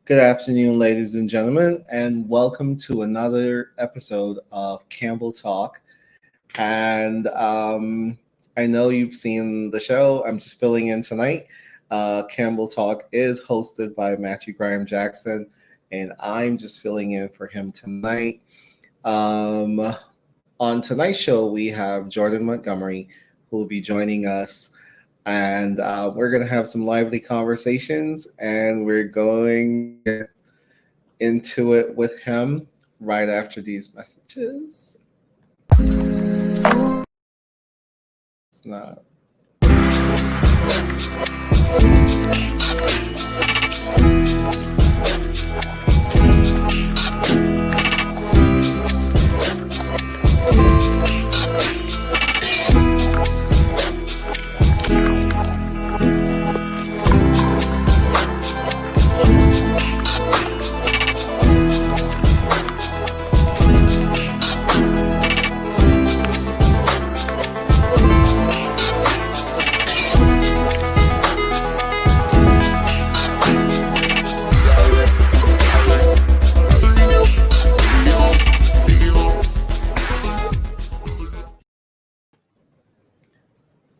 Good afternoon, ladies and gentlemen, and welcome to another episode of Campbell Talk. And I know you've seen the show. I'm just filling in tonight. Campbell Talk is hosted by Matthew Graham Jackson, and I'm just filling in for him tonight. Um, on tonight's show, we have Jordan Montgomery, who will be joining us. And we're going to have some lively conversations, and we're going into it with him right after these messages. It's not.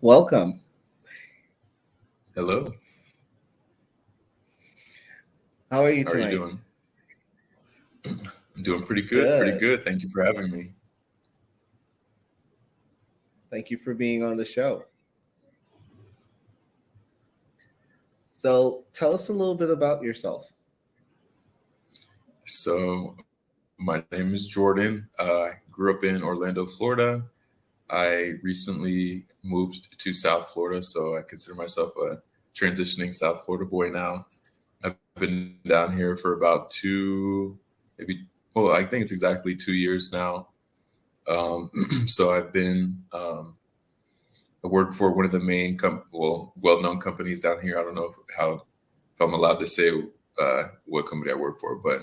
Welcome. Hello. How are you How are you tonight? doing? I'm doing pretty good, pretty good. Thank you for having me. Thank you for being on the show. So tell us a little bit about yourself. So, my name is Jordan. I grew up in Orlando, Florida. I recently moved to South Florida, so I consider myself a transitioning South Florida boy now. I've been down here for about I think it's exactly 2 years now. So I work for one of the main, well-known companies down here. I don't know if I'm allowed to say what company I work for, but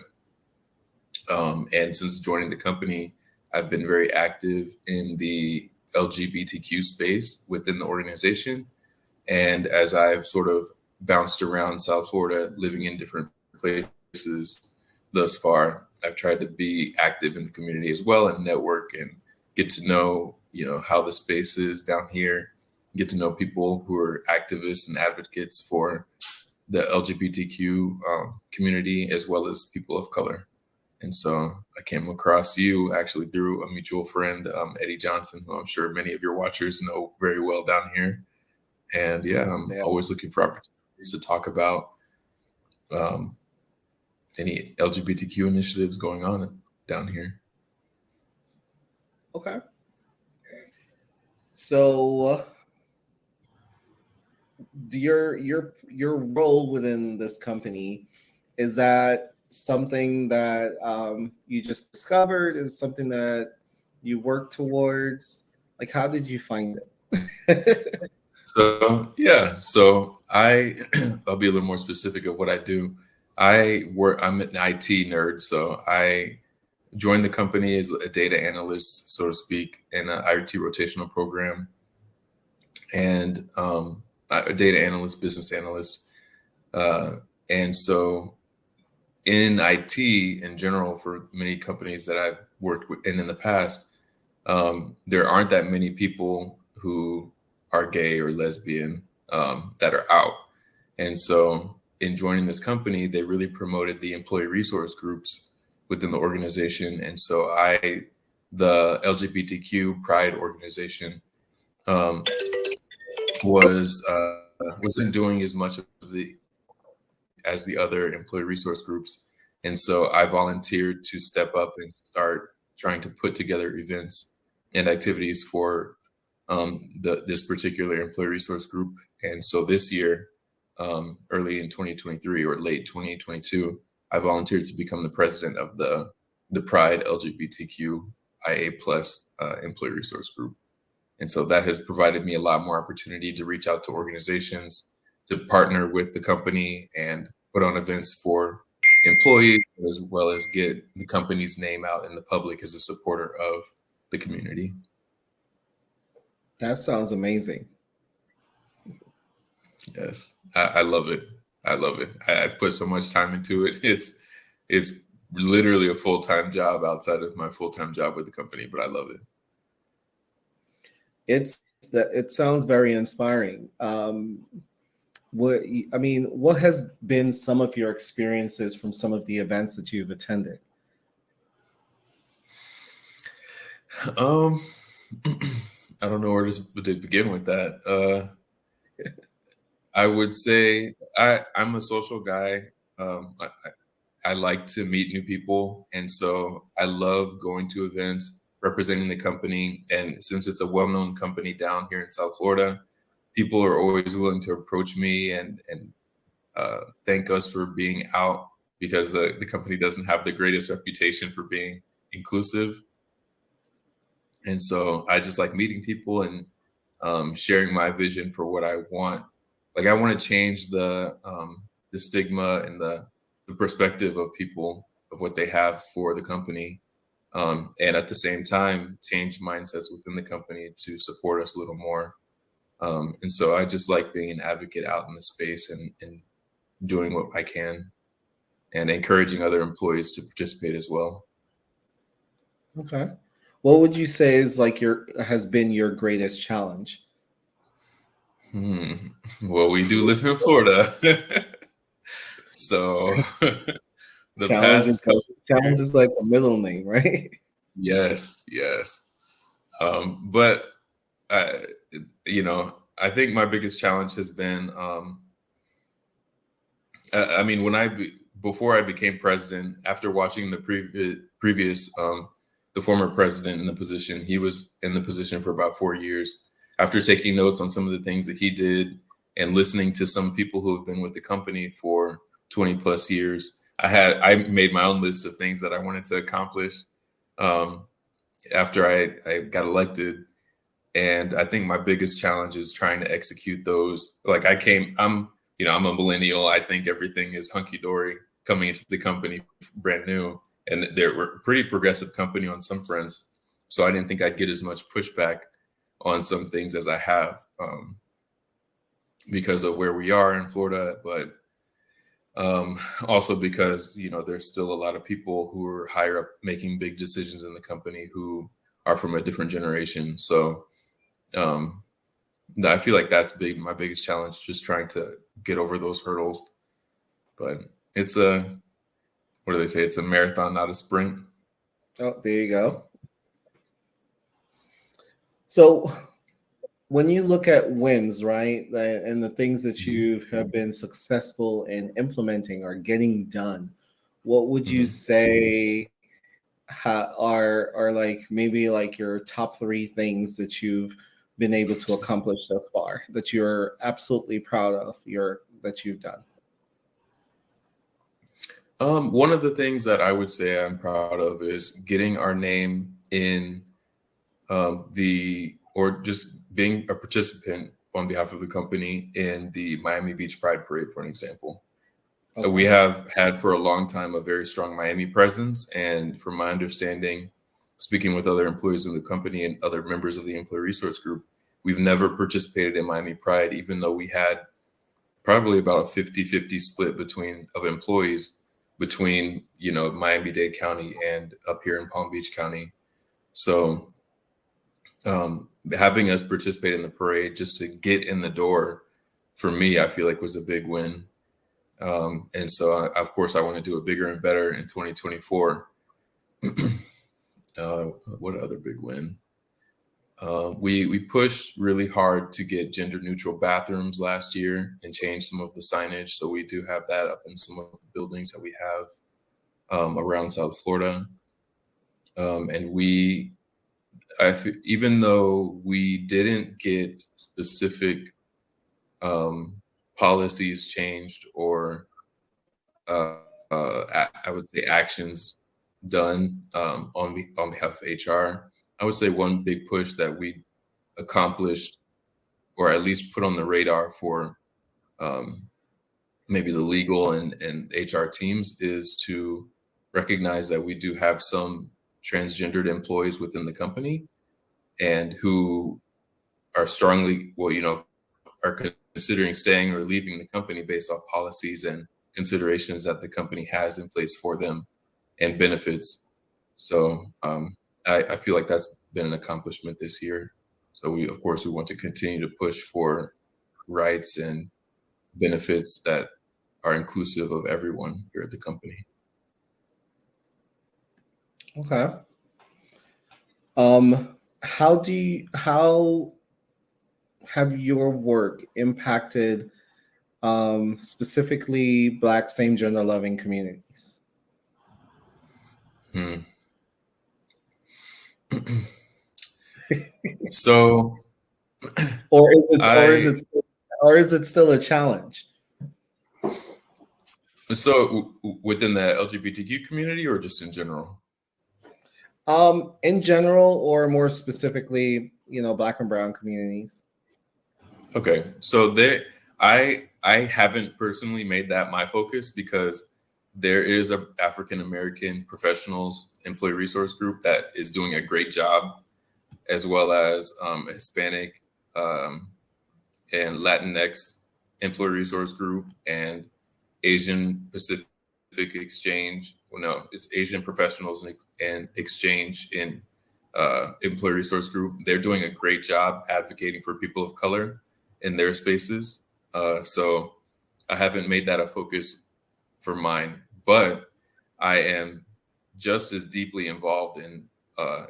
and since joining the company, I've been very active in the LGBTQ space within the organization. And as I've sort of bounced around South Florida, living in different places thus far, I've tried to be active in the community as well and network and get to know, how the space is down here, get to know people who are activists and advocates for the LGBTQ community as well as people of color. And so I came across you actually through a mutual friend, Eddie Johnson, who I'm sure many of your watchers know very well down here. And yeah, I'm Yeah. always looking for opportunities to talk about um, any LGBTQ initiatives going on down here. Okay. So your role within this company, is that something that you just discovered? Is something that you work towards? Like, how did you find it? So I'll be a little more specific of what I do. I'm an IT nerd, so I joined the company as a data analyst, so to speak, in an IT rotational program, and a data analyst, business analyst. And so in IT in general, for many companies that I've worked with in the past, there aren't that many people who are gay or lesbian that are out. And so in joining this company, they really promoted the employee resource groups within the organization. And so the LGBTQ Pride organization um, wasn't doing as much of as the other employee resource groups. And so I volunteered to step up and start trying to put together events and activities for this particular employee resource group. And so this year, early in 2023 or late 2022, I volunteered to become the president of the Pride LGBTQIA plus employee resource group. And so that has provided me a lot more opportunity to reach out to organizations, to partner with the company and put on events for employees, as well as get the company's name out in the public as a supporter of the community. That sounds amazing. Yes, I love it. I love it. I put so much time into it. It's literally a full-time job outside of my full-time job with the company, but I love it. It's that it sounds very inspiring. What I mean, what has been some of your experiences from some of the events that you've attended? Um, I don't know where to begin with that. I would say I'm a social guy. I like to meet new people, and so I love going to events representing the company. And since it's a well-known company down here in South Florida, people are always willing to approach me and thank us for being out because the company doesn't have the greatest reputation for being inclusive. And so I just like meeting people and sharing my vision for what I want. Like I want to change the stigma and the perspective of people of what they have for the company, and at the same time change mindsets within the company to support us a little more. And so I just like being an advocate out in the space and doing what I can and encouraging other employees to participate as well. Okay. What would you say is like your has been your greatest challenge? Hmm. Well, we do live in Florida. So the Challenge past couple challenge years, is like a middle name, right? yes, yes. But I, I think my biggest challenge has been, I mean, before I became president, after watching the previous, the former president in the position, he was in the position for about 4 years. After taking notes on some of the things that he did and listening to some people who have been with the company for 20 plus years, I made my own list of things that I wanted to accomplish um, after I got elected. And I think my biggest challenge is trying to execute those. Like I'm a millennial. I think everything is hunky dory coming into the company brand new, and they're a pretty progressive company on some fronts. So I didn't think I'd get as much pushback on some things as I have, because of where we are in Florida, but also because there's still a lot of people who are higher up making big decisions in the company who are from a different generation. So um, I feel like that's my biggest challenge, just trying to get over those hurdles. But it's what do they say? It's a marathon, not a sprint. Oh, there you So, go. So when you look at wins, right, and the things that mhm, you have been successful in implementing or getting done, what would you mhm. say are like maybe like your top three things that you've been able to accomplish thus far that you're absolutely proud of your that you've done? One of the things that I would say I'm proud of is getting our name in or just being a participant on behalf of the company in the Miami Beach Pride Parade, for an example. We Okay. have had for a long time a very strong Miami presence, and from my understanding, speaking with other employees of the company and other members of the employee resource group, we've never participated in Miami Pride, even though we had probably about a 50-50 split of employees between Miami-Dade County and up here in Palm Beach County. So having us participate in the parade just to get in the door, for me, I feel like was a big win. And so, of course, I want to do it bigger and better in 2024. uh, what other big win? We pushed really hard to get gender neutral bathrooms last year and change some of the signage. So we do have that up in some of the buildings that we have around South Florida. And even though we didn't get specific policies changed or I would say actions done on behalf of HR, I would say one big push that we accomplished, or at least put on the radar for um, maybe the legal and HR teams, is to recognize that we do have some transgendered employees within the company and who are strongly, are considering staying or leaving the company based off policies and considerations that the company has in place for them and benefits. So I feel like that's been an accomplishment this year. So we want to continue to push for rights and benefits that are inclusive of everyone here at the company. Okay. How have your work impacted specifically Black same gender loving communities? So, or is it still a challenge? So within the LGBTQ community or just in general? In general, or more specifically, Black and brown communities. Okay, so I haven't personally made that my focus because there is a African American professionals employee resource group that is doing a great job, as well as Hispanic and Latinx employee resource group and Asian Pacific Exchange. Well, no, it's Asian Professionals and Exchange in employee resource group. They're doing a great job advocating for people of color in their spaces. So I haven't made that a focus for mine, but I am just as deeply involved in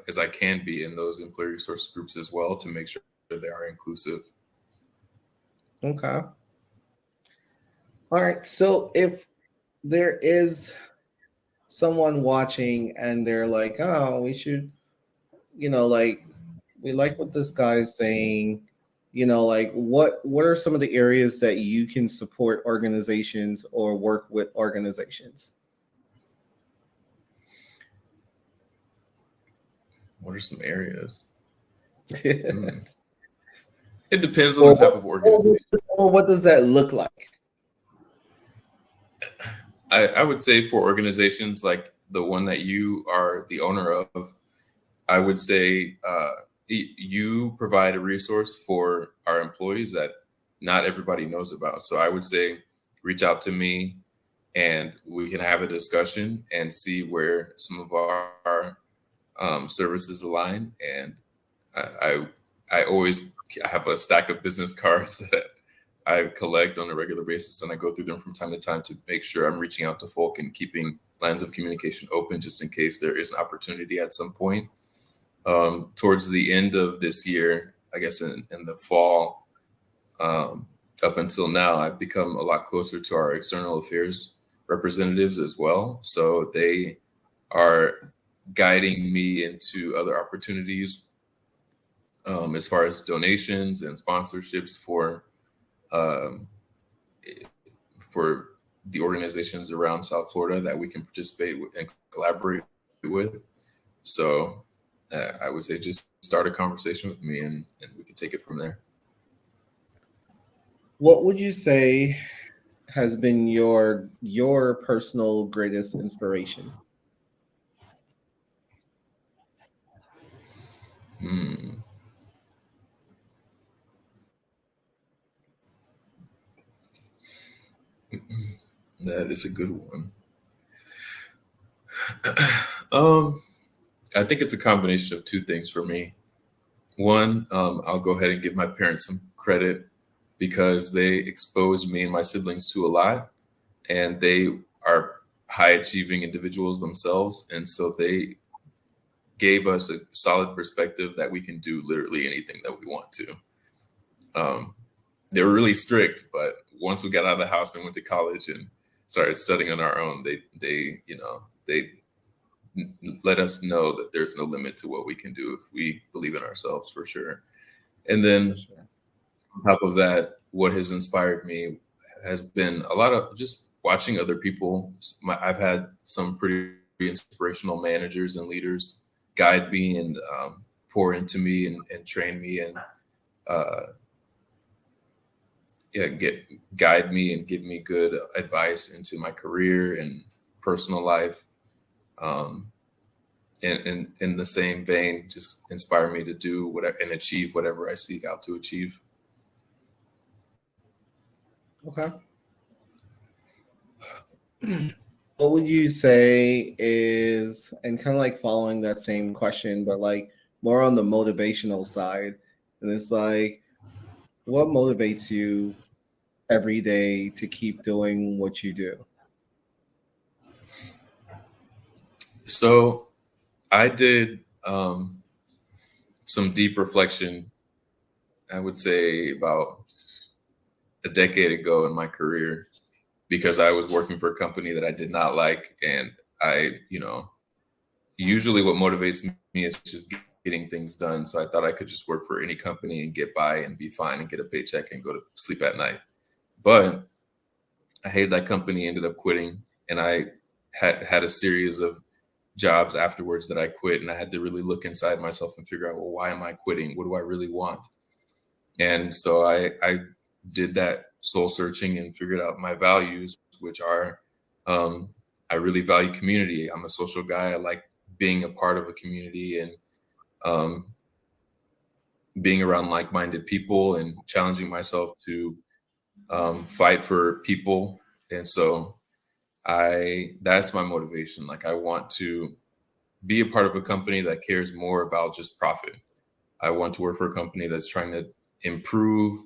as I can be in those employee resource groups as well to make sure that they are inclusive. Okay. All right. So if there is someone watching and they're like, oh, we should, like, we like what this guy's saying, like what are some of the areas that you can support organizations or work with organizations? What are some areas? It depends on the type of organization. Or what does that look like? I would say for organizations like the one that you are the owner of, I would say you provide a resource for our employees that not everybody knows about. So I would say reach out to me and we can have a discussion and see where some of our services align. And I always have a stack of business cards that I collect on a regular basis, and I go through them from time to time to make sure I'm reaching out to folk and keeping lines of communication open just in case there is an opportunity at some point. Towards the end of this year, I guess in the fall, up until now, I've become a lot closer to our external affairs representatives as well. So they are guiding me into other opportunities as far as donations and sponsorships for the organizations around South Florida that we can participate with and collaborate with. So I would say just start a conversation with me and we can take it from there. What would you say has been your personal greatest inspiration? That is a good one. I think it's a combination of two things for me. One, I'll go ahead and give my parents some credit because they exposed me and my siblings to a lot, and they are high achieving individuals themselves. And so they gave us a solid perspective that we can do literally anything that we want to. They were really strict, but once we got out of the house and went to college and started studying on our own, they let us know that there's no limit to what we can do if we believe in ourselves, for sure. And then on top of that, what has inspired me has been a lot of just watching other people. I've had some pretty inspirational managers and leaders guide me and pour into me and train me and guide me and give me good advice into my career and personal life. And in the same vein, just inspire me to do whatever and achieve whatever I seek out to achieve. Okay. What would you say is, and kind of like following that same question, but like more on the motivational side? And it's like, what motivates you every day to keep doing what you do? So I did some deep reflection, I would say about a decade ago in my career, because I was working for a company that I did not like. And usually what motivates me is just getting things done. So I thought I could just work for any company and get by and be fine and get a paycheck and go to sleep at night. But I hated that company, ended up quitting, and I had a series of jobs afterwards that I quit, and I had to really look inside myself and figure out, well, why am I quitting? What do I really want? And so I did that soul searching and figured out my values, which are I really value community. I'm a social guy. I like being a part of a community and um, being around like-minded people and challenging myself to fight for people. And so that's my motivation. Like, I want to be a part of a company that cares more about just profit. I want to work for a company that's trying to improve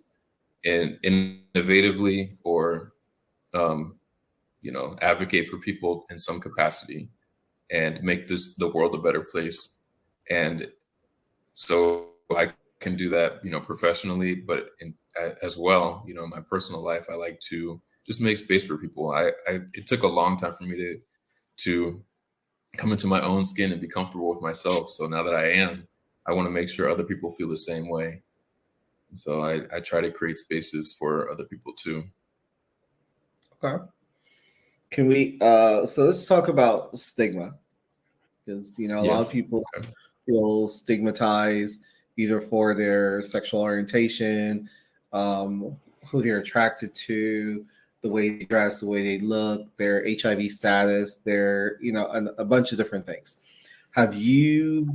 and innovatively, or um, advocate for people in some capacity and make the world a better place. And so I can do that, professionally, but as well, in my personal life, I like to just make space for people. It took a long time for me to come into my own skin and be comfortable with myself. So now that I am, I want to make sure other people feel the same way. So I try to create spaces for other people too. Okay. Can we so let's talk about stigma, because a lot of Yes. people Okay. feel stigmatized either for their sexual orientation, who they're attracted to, the way they dress, the way they look, their HIV status, their a bunch of different things. Have you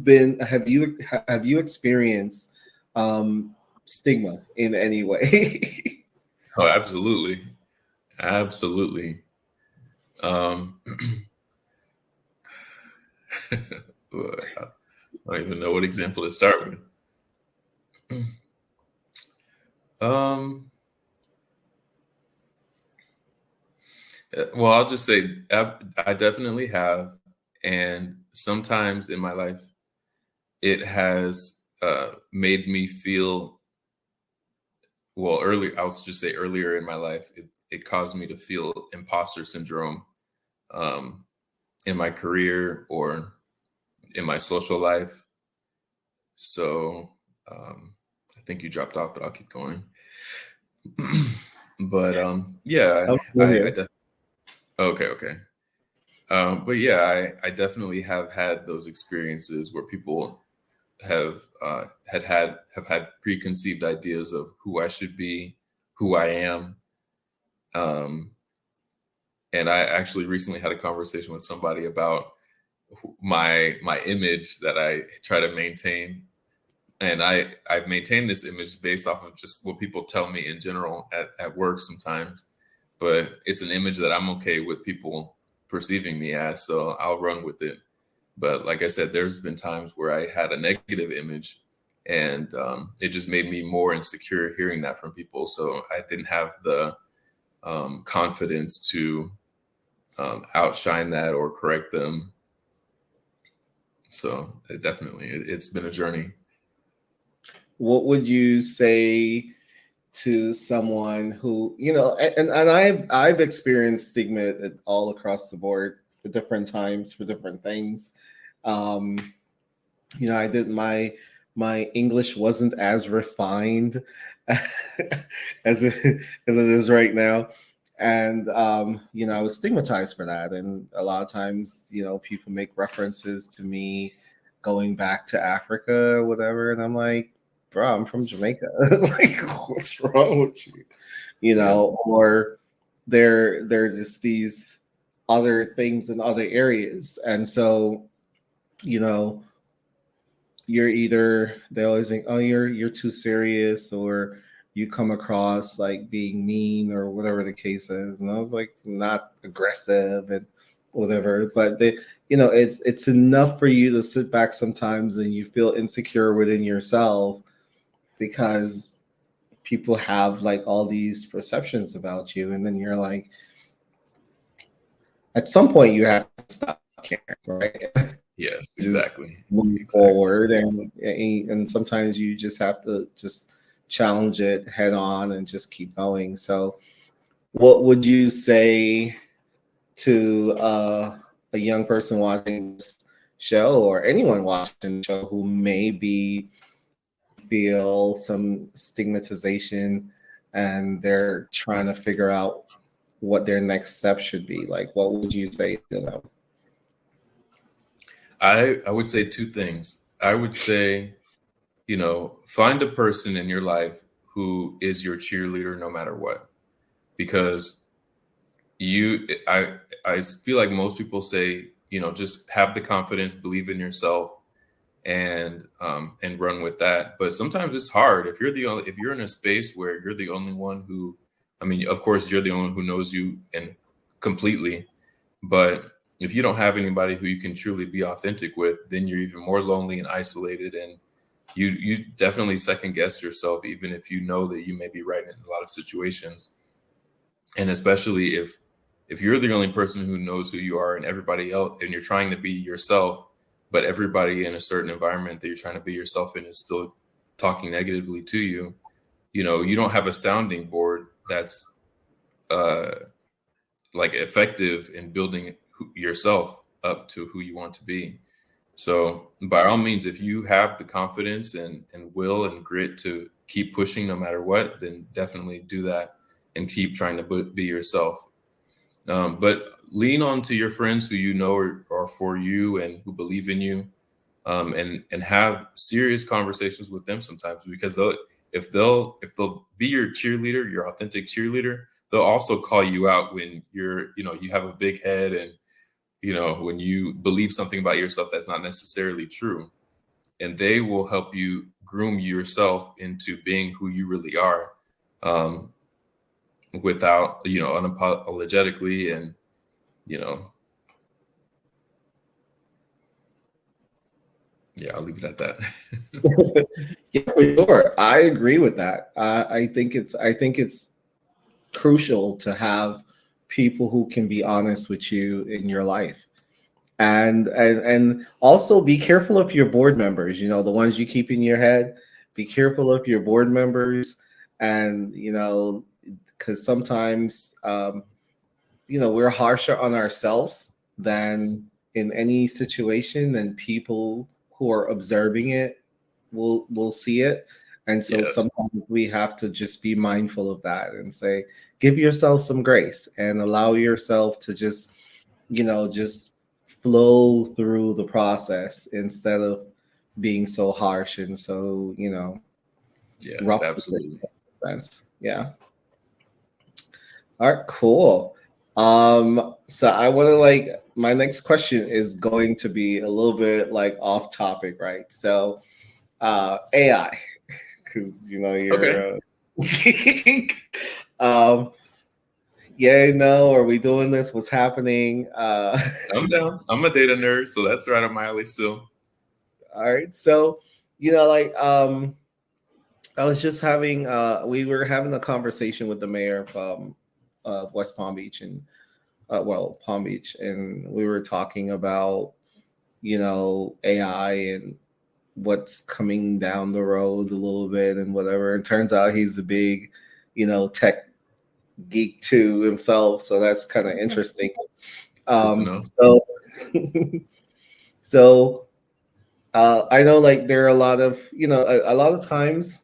experienced stigma in any way? Oh, absolutely. Absolutely. Um, I don't even know what example to start with. Um, well, I'll just say I definitely have. And sometimes in my life, it has made me feel, well, I'll just say earlier in my life, it caused me to feel imposter syndrome um, in my career or in my social life. So I think you dropped off, but I'll keep going. But yeah, I'm still I here. definitely, okay, okay. But yeah, I definitely have had those experiences where people have had preconceived ideas of who I should be, who I am. Um, and I actually recently had a conversation with somebody about my image that I try to maintain. And I've maintained this image based off of just what people tell me in general at work sometimes. But it's an image that I'm okay with people perceiving me as, so I'll run with it. But like I said, there's been times where I had a negative image, and it just made me more insecure hearing that from people. So I didn't have the confidence to outshine that or correct them. So it's been a journey. What would you say to someone who and I've experienced stigma all across the board at different times for different things. um I did my English wasn't as refined as it is right now, and I was stigmatized for that. And a lot of times, people make references to me going back to Africa or whatever, and I'm like, bro, I'm from Jamaica. Like, what's wrong with you? Yeah. Or they're just these other things in other areas. And so, you know you're either, they always think, oh, you're too serious, or you come across like being mean or whatever the case is. And I was like, not aggressive and whatever, but they, it's enough for you to sit back sometimes and you feel insecure within yourself because people have like all these perceptions about you. And then you're like, at some point you have to stop caring, right? Yes, Just exactly. move forward, and sometimes you just have to just challenge it head on and just keep going. So what would you say to a young person watching this show, or anyone watching the show who maybe feel some stigmatization and they're trying to figure out what their next step should be? Like, what would you say to them? I would say two things. I would say, find a person in your life who is your cheerleader no matter what. Because I feel like most people say, just have the confidence, believe in yourself, and run with that. But sometimes it's hard if you're in a space where you're the only one who, I mean, of course you're the only one who knows you and completely, but if you don't have anybody who you can truly be authentic with, then you're even more lonely and isolated, and you definitely second guess yourself, even if you know that you may be right in a lot of situations. And especially if you're the only person who knows who you are and everybody else, and you're trying to be yourself, but everybody in a certain environment that you're trying to be yourself in is still talking negatively to you, you don't have a sounding board that's uh like effective in building yourself up to who you want to be. So by all means, if you have the confidence and will and grit to keep pushing no matter what, then definitely do that and keep trying to be yourself. But lean on to your friends who you know are for you and who believe in you, and have serious conversations with them sometimes, because if they'll be your cheerleader, your authentic cheerleader, they'll also call you out when you have a big head, and when you believe something about yourself that's not necessarily true, and they will help you groom yourself into being who you really are, without unapologetically, and you know yeah, I'll leave it at that. Yeah, for sure. I agree with that. I think it's crucial to have people who can be honest with you in your life. And also be careful of your board members, the ones you keep in your head. Be careful of your board members, and because sometimes we're harsher on ourselves than in any situation, and people who are observing it will see it. And so Yes. sometimes we have to just be mindful of that and say, give yourself some grace and allow yourself to just flow through the process instead of being so harsh and so Yes, rough with it, absolutely. in a sense. Yeah. All right, cool. So I want to my next question is going to be a little bit like off topic, right? So AI, because Okay. you're um yeah, no, are we doing this? What's happening? I'm down. I'm a data nerd, so that's right up my alley still. All right. So, I was just we were having a conversation with the mayor of West Palm Beach, and Palm Beach, and we were talking about, AI and what's coming down the road a little bit and whatever. It turns out he's a big, tech geek too himself. So that's kind of interesting. Good to know. So, so I know like there are a lot of, a lot of times,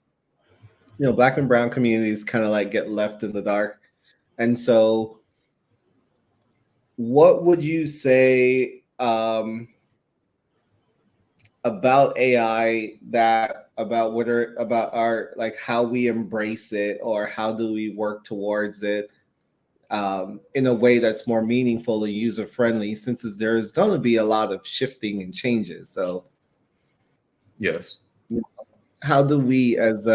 black and brown communities kind of like get left in the dark. And so what would you say about AI, that about whether about our like how we embrace it, or how do we work towards it in a way that's more meaningful and user friendly, since there's going to be a lot of shifting and changes. So Yes. how do we as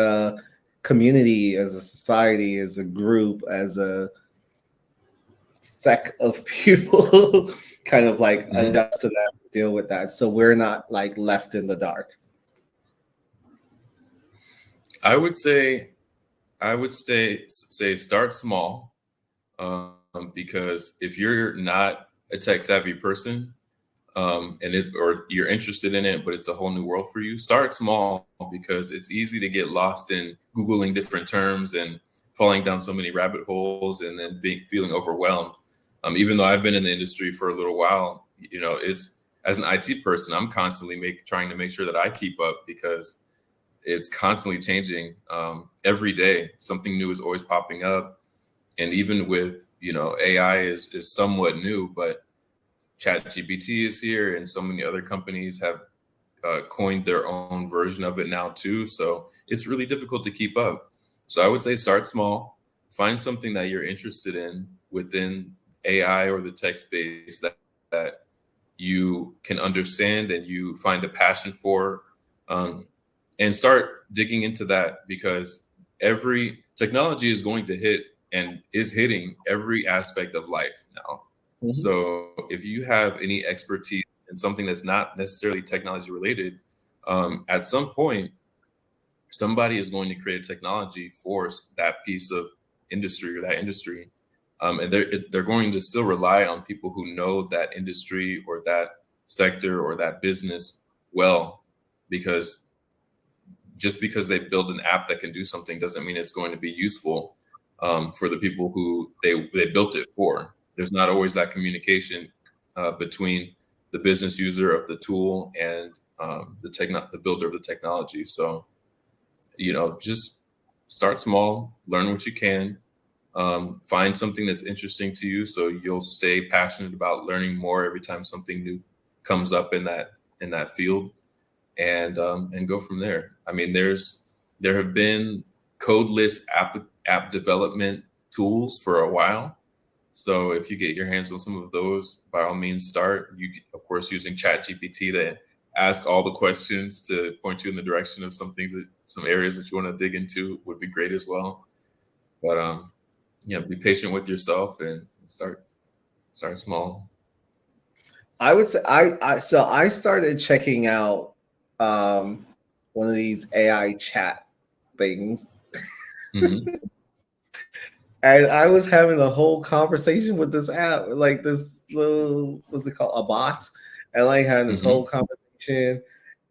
community, as a society, as a group, as a sect of people kind of like Mhm. adjust to that, deal with that, so we're not like left in the dark. I would say say start small, because if you're not a tech savvy person, and it's or you're interested in it, but it's a whole new world for you, start small because it's easy to get lost in googling different terms and falling down so many rabbit holes and then being feeling overwhelmed. Even though I've been in the industry for a little while, it's as an IT person, I'm constantly trying to make sure that I keep up because it's constantly changing. Every day, something new is always popping up, and even with AI is somewhat new, but ChatGPT is here, and so many other companies have coined their own version of it now too. So it's really difficult to keep up. So I would say start small, find something that you're interested in within AI or the tech space that you can understand and you find a passion for, um, and start digging into that because every technology is going to hit and is hitting every aspect of life now. Mhm. So if you have any expertise in something that's not necessarily technology related, at some point somebody is going to create a technology for that piece of industry or that industry, and they're going to still rely on people who know that industry or that sector or that business well, because just because they build an app that can do something doesn't mean it's going to be useful, for the people who they built it for. There's not always that communication between the business user of the tool and the builder of the technology. So just start small, learn what you can, find something that's interesting to you, so you'll stay passionate about learning more every time something new comes up in that field, and go from there. I mean, there have been codeless app development tools for a while. So if you get your hands on some of those, by all means, start. You, of course, using ChatGPT to ask all the questions to point you in the direction of some areas that you want to dig into would be great as well. But be patient with yourself and start small. I would say I started checking out um one of these AI chat things, Hmm. and I was having a whole conversation with this app, like this little, what's it called, a bot, and like having this whole Hmm. conversation,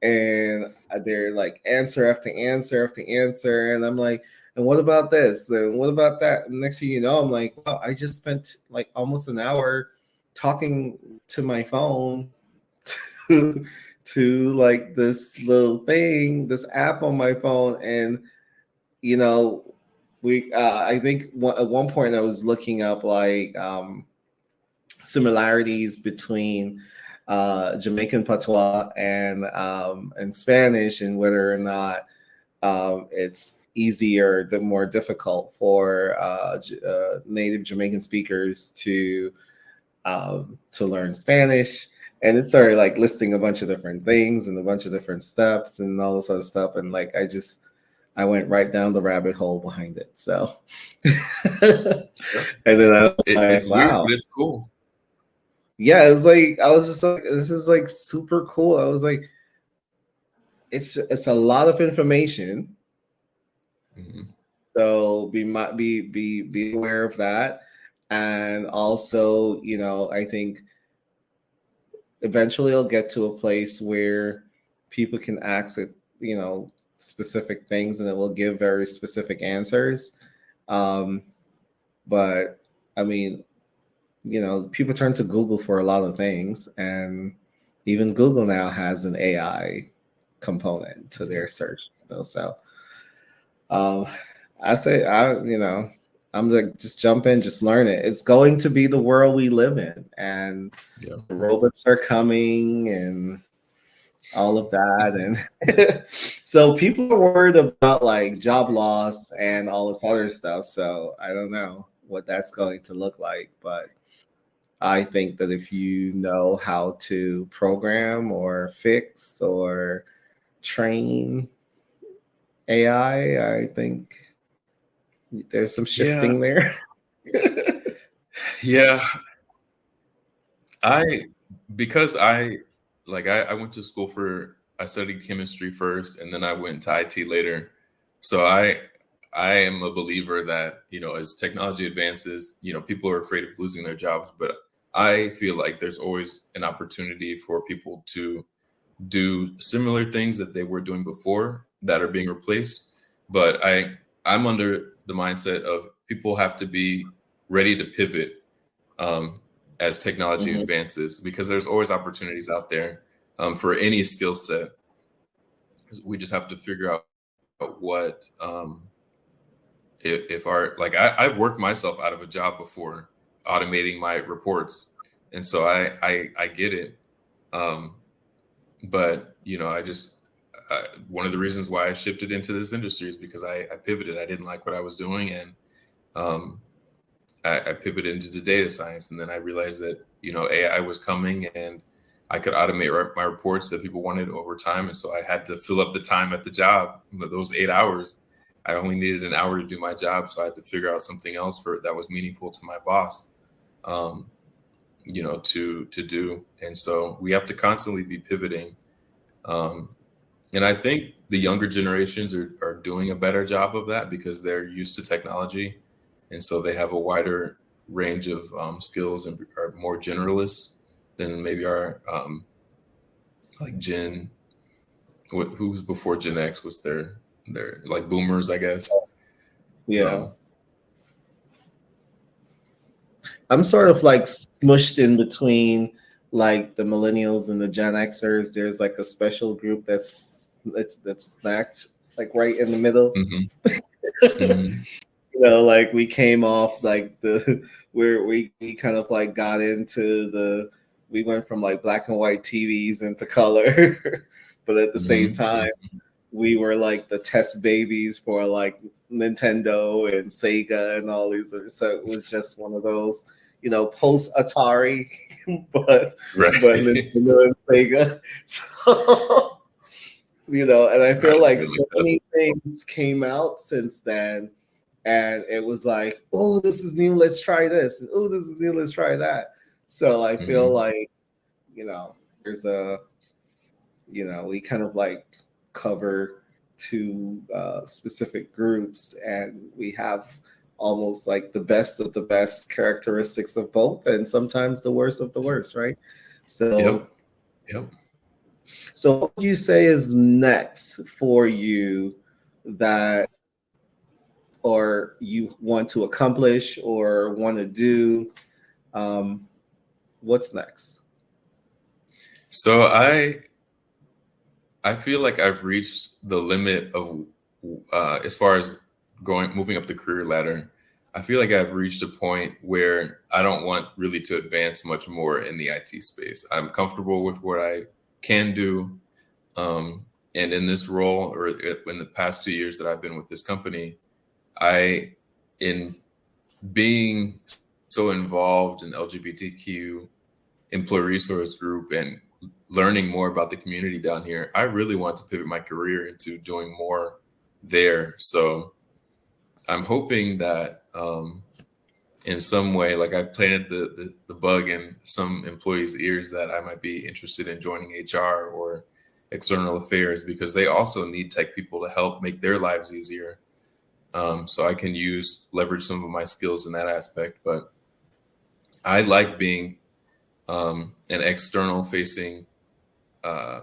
and they're like answer after answer after answer, and I'm like, and what about this? And what about that? And next thing you know, I'm like, wow, I just spent like almost an hour talking to my phone to, to like this little thing, this app on my phone, and you know, we I think at one point I was looking up like similarities between Jamaican patois and Spanish, and whether or not it's easier, more difficult for native Jamaican speakers to learn Spanish. And it started like listing a bunch of different things and a bunch of different steps and all this other stuff. And like I went right down the rabbit hole behind it. So and Yep. then I was It's like, weird, wow. but it's cool. Yeah, it was like I was just like, this is like super cool. I was like, it's a lot of information. Hmm. So be aware of that. And also, I think eventually it'll get to a place where people can ask it, specific things, and it will give very specific answers. Um, but I mean, people turn to Google for a lot of things, and even Google now has an AI component to Yeah. their search. So um, I say, I'm like, just jump in, just learn it. It's going to be the world we live in, and Yeah. the robots are coming, and all of that. And so people are worried about like job loss and all this other stuff. So I don't know what that's going to look like, but I think that if you know how to program or fix or train AI. I think there's some Yeah, shifting there. yeah. I because I went to school I studied chemistry first and then I went to IT later. So I am a believer that, as technology advances, people are afraid of losing their jobs, but I feel like there's always an opportunity for people to do similar things that they were doing before that are being replaced. But I'm under the mindset of people have to be ready to pivot um, as technology Mhm. advances, because there's always opportunities out there for any skill set. We just have to figure out what if our I've worked myself out of a job before automating my reports, and so I get it. Um, but one of the reasons why I shifted into this industry is because I pivoted. I didn't like what I was doing, and um, I pivoted into the data science, and then I realized that AI was coming, and I could automate my reports that people wanted over time, and so I had to fill up the time at the job. Those 8 hours, I only needed an hour to do my job, so I had to figure out something else that was meaningful to my boss, um, to do. And so we have to constantly be pivoting. Um, and I think the younger generations are doing a better job of that because they're used to technology. And so they have a wider range of skills and are more generalists than maybe our like who's before Gen X was their like boomers, I guess. Yeah. Um, I'm sort of like smushed in between like the millennials and the Gen Xers. There's like a special group that's snacked like right in the middle. mhm, mhm, Like we came off like the where we kind of like got into we went from like black and white TVs into color, but at the same mhm, time we were like the test babies for like Nintendo and Sega and all these other. So it was just one of those, post Atari, but right. Nintendo and Sega. So and I feel like Absolutely. so many things came out since then, and it was like, oh, this is new, let's try this, and oh, this is new, let's try that. So I feel Mhm, like there's we kind of like cover two specific groups, and we have almost like the best of the best characteristics of both, and sometimes the worst of the worst, right? So, yep. Yep. so what would you say is next for you that, or you want to accomplish or want to do? Um, what's next? So I feel like I've reached the limit of as far as moving up the career ladder. I feel like I've reached a point where I don't want really to advance much more in the IT space. I'm comfortable with what I can do. Um, and in this role, or in the past 2 years that I've been with this company, in being so involved in LGBTQ employee resource group and learning more about the community down here, I really want to pivot my career into doing more there. So I'm hoping that in some way, like I planted the bug in some employees' ears that I might be interested in joining HR or external affairs, because they also need tech people to help make their lives easier. So I can leverage some of my skills in that aspect. But I like being an external facing uh,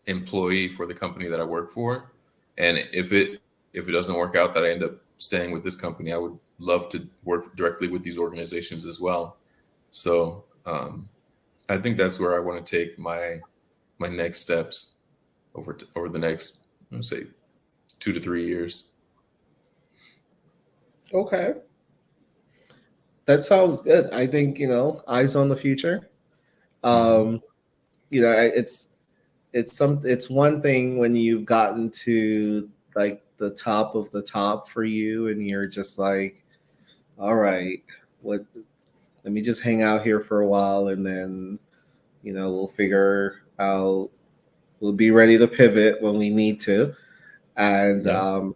employee for the company that I work for. And if it doesn't work out that I end up staying with this company, I would love to work directly with these organizations as well. So I think that's where I want to take my next steps over the next, let's say, 2 to 3 years. Okay, that sounds good. I think eyes on the future. Hmm. um it's one thing when you've gotten to like the top of the top for you, and you're just like, all right, what let me just hang out here for a while, and then we'll figure out, we'll be ready to pivot when we need to. And Yeah.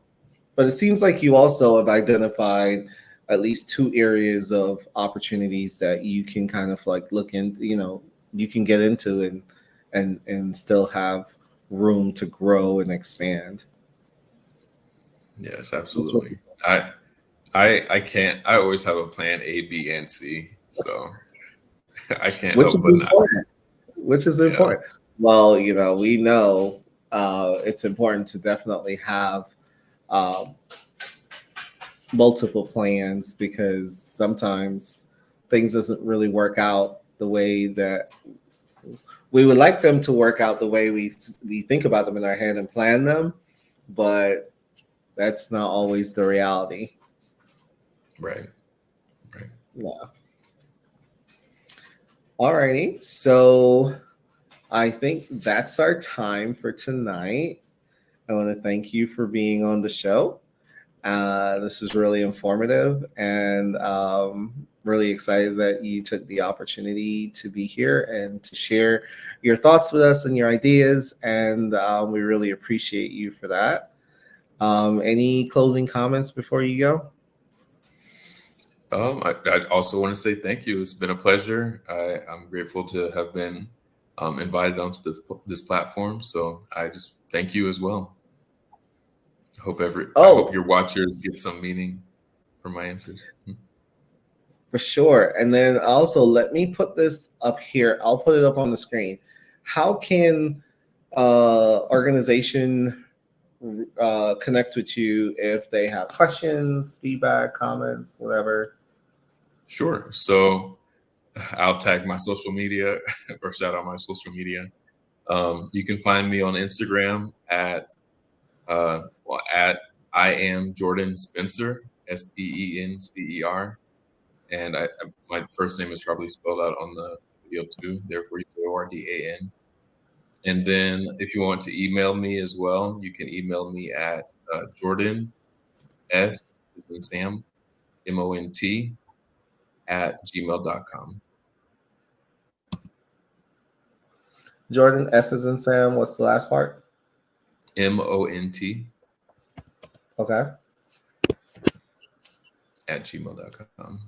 but it seems like you also have identified at least two areas of opportunities that you can kind of like look in, you can get into and still have room to grow and expand. Yes, That's what- absolutely. I can't. I always have a plan A, B, and C. So I can't which help is but not. important. Which is Yeah. important. Well, we know it's important to definitely have um, multiple plans because sometimes things doesn't really work out the way that we would like them to work out, the way we think about them in our head and plan them, but that's not always the reality. Right. Right. Yeah. Alrighty. So I think that's our time for tonight. I want to thank you for being on the show. This was really informative and really excited that you took the opportunity to be here and to share your thoughts with us and your ideas. And we really appreciate you for that. Any closing comments before you go? I also want to say thank you. It's been a pleasure. I'm grateful to have been invited onto this platform. So I just thank you as well. I hope Oh, your watchers get some meaning from my answers. for sure. And then also, let me put this up here. I'll put it up on the screen. How can organization connect with you if they have questions, feedback, comments, whatever? Sure. So I'll tag my social media or shout out my social media. You can find me on Instagram at I am Jordan Spencer, SPENCER, and my first name is probably spelled out on the video too. Therefore, JORDAN. And then if you want to email me as well, you can email me at Jordan S as in Sam MONT at gmail.com. Jordan, S as in Sam. What's the last part? MONT Okay. at gmail.com.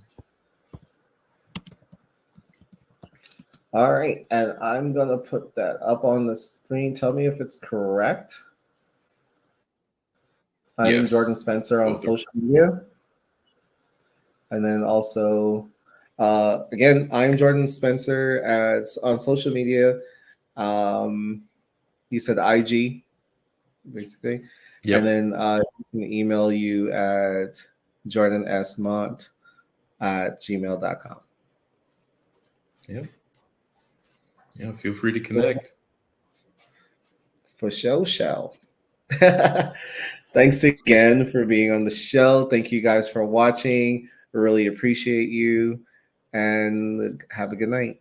All right. And I'm going to put that up on the screen. Tell me if it's correct. I'm Jordan Yes. Spencer on Both are. social media. And then also, again, I'm Jordan Spencer on social media. You said IG, basically. Yep. And then you can email you at jordansmont at gmail.com. Yep. Yeah. Feel free to connect. For show. Thanks again for being on the show. Thank you guys for watching. We really appreciate you. And have a good night.